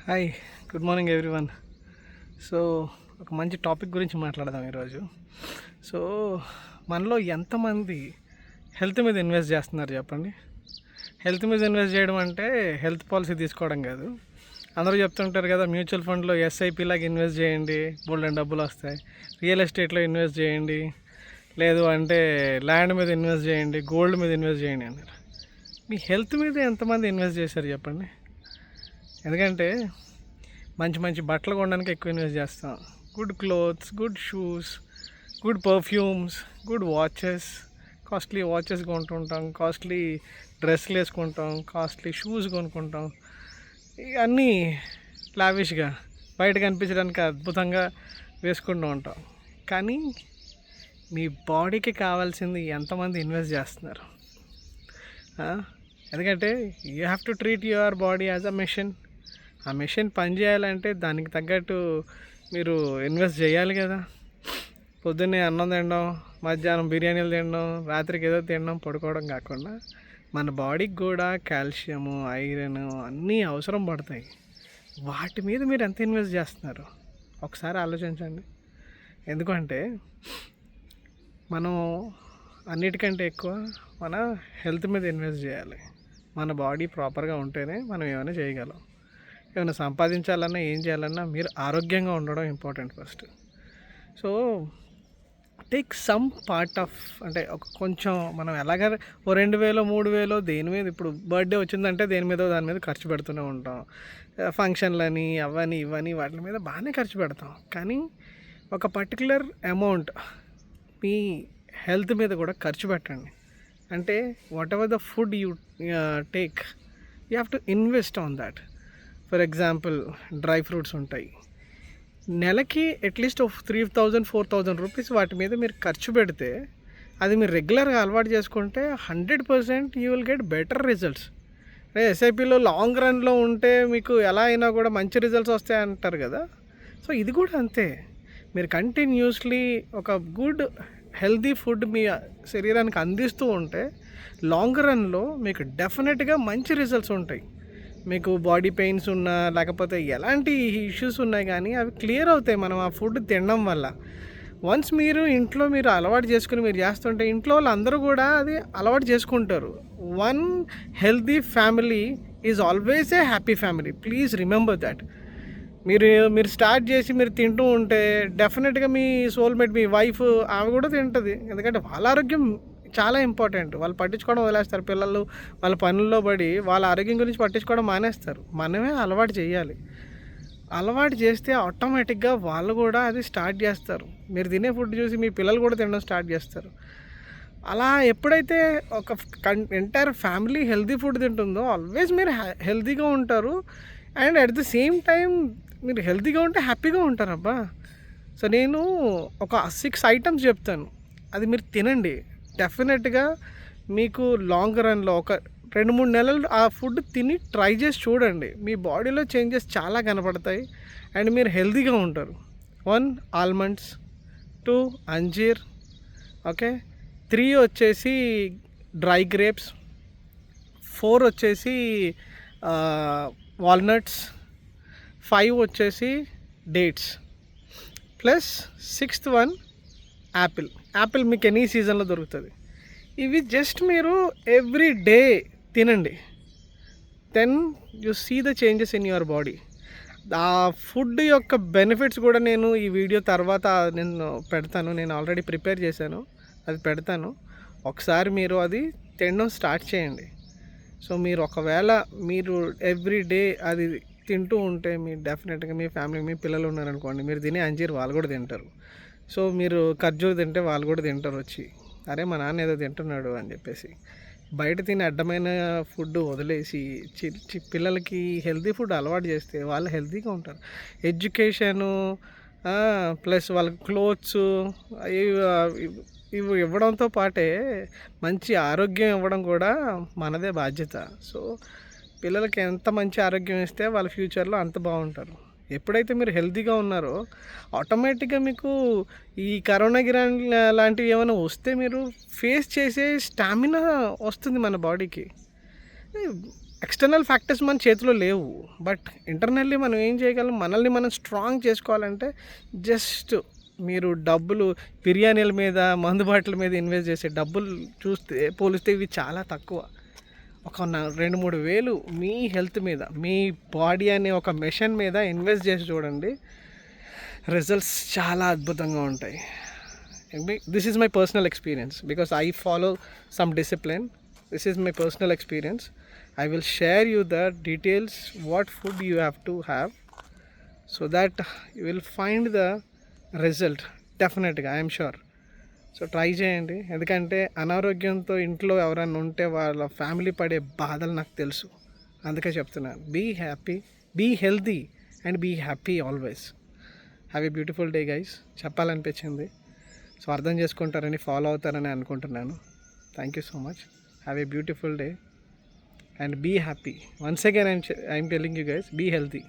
Hi, good morning everyone. So ఒక మంచి topic గురించి మాట్లాడదాం ఈరోజు. సో మనలో ఎంతమంది హెల్త్ మీద ఇన్వెస్ట్ చేస్తున్నారు చెప్పండి? హెల్త్ మీద ఇన్వెస్ట్ చేయడం అంటే హెల్త్ పాలసీ తీసుకోవడం కాదు. అందరూ చెప్తుంటారు కదా, మ్యూచువల్ ఫండ్లో ఎస్ఐపి లాగా ఇన్వెస్ట్ చేయండి, బోల్డెన్ డబ్బులు వస్తాయి. రియల్ ఎస్టేట్లో ఇన్వెస్ట్ చేయండి, లేదు అంటే ల్యాండ్ మీద ఇన్వెస్ట్ చేయండి, గోల్డ్ మీద ఇన్వెస్ట్ చేయండి అన్నారు. మీ హెల్త్ మీద ఎంతమంది ఇన్వెస్ట్ చేశారు చెప్పండి? ఎందుకంటే మంచి మంచి బట్టలు కొనడానికి ఎక్కువ ఇన్వెస్ట్ చేస్తాం. Good clothes, good shoes, good perfumes, good watches, costly watches కొంటుంటాం, కాస్ట్లీ డ్రెస్లు వేసుకుంటాం, కాస్ట్లీ షూస్ కొనుక్కుంటాం. ఇవన్నీ లావిష్గా బయట కనిపించడానికి అద్భుతంగా వేసుకుంటూ ఉంటాం. కానీ మీ బాడీకి కావాల్సింది ఎంతమంది ఇన్వెస్ట్ చేస్తున్నారు? ఎందుకంటే you have to treat your body as a machine. ఆ మెషిన్ పనిచేయాలంటే దానికి తగ్గట్టు మీరు ఇన్వెస్ట్ చేయాలి కదా. పొద్దున్నే అన్నం తినడం, మధ్యాహ్నం బిర్యానీలు తినడం, రాత్రికి ఏదో తినడం, పడుకోవడం కాకుండా మన బాడీకి కూడా కాల్షియము, ఐరన్ అన్నీ అవసరం పడతాయి. వాటి మీద మీరు ఎంత ఇన్వెస్ట్ చేస్తున్నారు ఒకసారి ఆలోచించండి. ఎందుకంటే మనం అన్నిటికంటే ఎక్కువ మన హెల్త్ మీద ఇన్వెస్ట్ చేయాలి. మన బాడీ ప్రాపర్గా ఉంటేనే మనం ఏమైనా చేయగలం. ఏమైనా సంపాదించాలన్నా ఏం చేయాలన్నా మీరు ఆరోగ్యంగా ఉండడం important first. So take some part of, అంటే ఒక కొంచెం మనం ఎలాగ 2,000 3,000 దేని మీద, ఇప్పుడు బర్త్డే వచ్చిందంటే దేని మీద దాని మీద ఖర్చు పెడుతూనే ఉంటాం. ఫంక్షన్లని అవని ఇవని వాటి మీద బాగానే ఖర్చు పెడతాం. కానీ ఒక పర్టికులర్ అమౌంట్ మీ హెల్త్ మీద కూడా ఖర్చు పెట్టండి. అంటే what ever the food you take, you have to invest on that. For example dry fruits ఉంటాయి, నెలకి అట్లీస్ట్ 3,000 4,000 రూపీస్ వాటి మీద మీరు ఖర్చు పెడితే, అది మీరు రెగ్యులర్గా అలవాటు చేసుకుంటే 100% you will get better results. ఎస్ఐపిలో లాంగ్ రన్లో ఉంటే మీకు ఎలా అయినా కూడా మంచి రిజల్ట్స్ వస్తాయి అంటారు కదా. సో ఇది కూడా అంతే. మీరు కంటిన్యూస్లీ ఒక గుడ్ హెల్తీ ఫుడ్ మీ శరీరానికి అందిస్తూ ఉంటే లాంగ్ రన్లో మీకు డెఫినెట్గా మంచి రిజల్ట్స్ ఉంటాయి. మీకు బాడీ పెయిన్స్ ఉన్నా లేకపోతే ఎలాంటి ఇష్యూస్ ఉన్నాయి కానీ అవి క్లియర్ అవుతాయి మనం ఆ ఫుడ్ తినడం వల్ల. వన్స్ మీరు ఇంట్లో మీరు అలవాటు చేసుకుని మీరు చేస్తుంటే ఇంట్లో వాళ్ళు అందరూ కూడా అది అలవాటు చేసుకుంటారు. One healthy family is always a happy family. Please remember that. మీరు స్టార్ట్ చేసి మీరు తింటూ ఉంటే డెఫినెట్గా మీ సోల్మేట్, మీ వైఫ్, ఆమె కూడా తింటుంది. ఎందుకంటే వాళ్ళ ఆరోగ్యం చాలా ఇంపార్టెంట్. వాళ్ళు పట్టించుకోవడం వదిలేస్తారు. పిల్లలు వాళ్ళ పనుల్లో పడి వాళ్ళ ఆరోగ్యం గురించి పట్టించుకోవడం మానేస్తారు. మనమే అలవాటు చేయాలి. అలవాటు చేస్తే ఆటోమేటిక్గా వాళ్ళు కూడా అది స్టార్ట్ చేస్తారు. మీరు తినే ఫుడ్ చూసి మీ పిల్లలు కూడా తినడం స్టార్ట్ చేస్తారు. అలా ఎప్పుడైతే ఒక ఎంటైర్ ఫ్యామిలీ హెల్తీ ఫుడ్ తింటుందో ఆల్వేస్ మీరు హెల్తీగా ఉంటారు. And at the same time మీరు హెల్తీగా ఉంటే హ్యాపీగా ఉంటారబ్బా. సో నేను ఒక 6 ఐటమ్స్ చెప్తాను, అది మీరు తినండి. డెఫినెట్గా మీకు లాంగ్ రన్లో ఒక 2-3 నెలలు ఆ ఫుడ్ తిని ట్రై చేసి చూడండి. మీ బాడీలో చేంజెస్ చాలా కనపడతాయి అండ్ మీరు హెల్తీగా ఉంటారు. 1 ఆల్మండ్స్, 2 అంజీర్, ఓకే, 3 వచ్చేసి డ్రై గ్రేప్స్, 4 వచ్చేసి వాల్నట్స్, 5 వచ్చేసి dates, plus 6th one apple మీకు ఎనీ సీజన్లో దొరుకుతుంది. ఇవి జస్ట్ మీరు ఎవ్రీ డే తినండి. Then you see the changes in your body. ఆ ఫుడ్ యొక్క బెనిఫిట్స్ కూడా నేను ఈ వీడియో తర్వాత నేను పెడతాను. నేను ఆల్రెడీ ప్రిపేర్ చేశాను, అది పెడతాను. ఒకసారి మీరు అది తినడం స్టార్ట్ చేయండి. సో మీరు ఒకవేళ మీరు ఎవ్రీ డే అది తింటూ ఉంటే మీరు డెఫినెట్గా మీ ఫ్యామిలీ, మీ పిల్లలు ఉన్నారనుకోండి, మీరు తినే అంజీర్ వాళ్ళు కూడా తింటారు. సో మీరు ఖర్జూరు తింటే వాళ్ళు కూడా తింటారు వచ్చి, అరే మా నాన్న ఏదో తింటున్నాడు అని చెప్పేసి. బయట తినే అడ్డమైన ఫుడ్ వదిలేసి పిల్లలకి హెల్తీ ఫుడ్ అలవాటు చేస్తే వాళ్ళు హెల్తీగా ఉంటారు. ఎడ్యుకేషను ప్లస్ వాళ్ళకి క్లోత్స్ ఇవి ఇవ్వడంతో పాటే మంచి ఆరోగ్యం ఇవ్వడం కూడా మనదే బాధ్యత. సో పిల్లలకి ఎంత మంచి ఆరోగ్యం ఇస్తే వాళ్ళ ఫ్యూచర్లో అంత బాగుంటారు. ఎప్పుడైతే మీరు హెల్తీగా ఉన్నారో ఆటోమేటిక్గా మీకు ఈ కరోనా లాంటివి ఏమైనా వస్తే మీరు ఫేస్ చేసే స్టామినా వస్తుంది మన బాడీకి. ఎక్స్టర్నల్ ఫ్యాక్టర్స్ మన చేతిలో లేవు, బట్ ఇంటర్నల్లీ మనం ఏం చేయగలం, మనల్ని మనం స్ట్రాంగ్ చేసుకోవాలంటే జస్ట్ మీరు డబ్బులు బిర్యానీల మీద, మందు బాటిల మీద ఇన్వెస్ట్ చేసే డబ్బులు పోలిస్తే ఇవి చాలా తక్కువ. ఒక 2-3 వేలు మీ హెల్త్ మీద, మీ బాడీ అనే ఒక మెషిన్ మీద ఇన్వెస్ట్ చేసి చూడండి, రిజల్ట్స్ చాలా అద్భుతంగా ఉంటాయి. This is my personal experience because I follow some discipline. This is my personal experience. I will share you the details what food you have to have so that you will find the result definitely, I am sure. So try చేయండి, ఎందుకంటే అనారోగ్యంతో ఇంట్లో ఎవరైనా ఉంటే వాళ్ళ family పడే బాధలు నాకు తెలుసు. అందుకే చెప్తున్నాను, be happy, be healthy and be happy always. Have a beautiful day guys. చెప్పాలనిపించింది, సో అర్థం చేసుకుంటారని, ఫాలో అవుతారని అనుకుంటున్నాను. Thank you so much. Have a beautiful day and be happy. Once again I'm telling you guys, be healthy.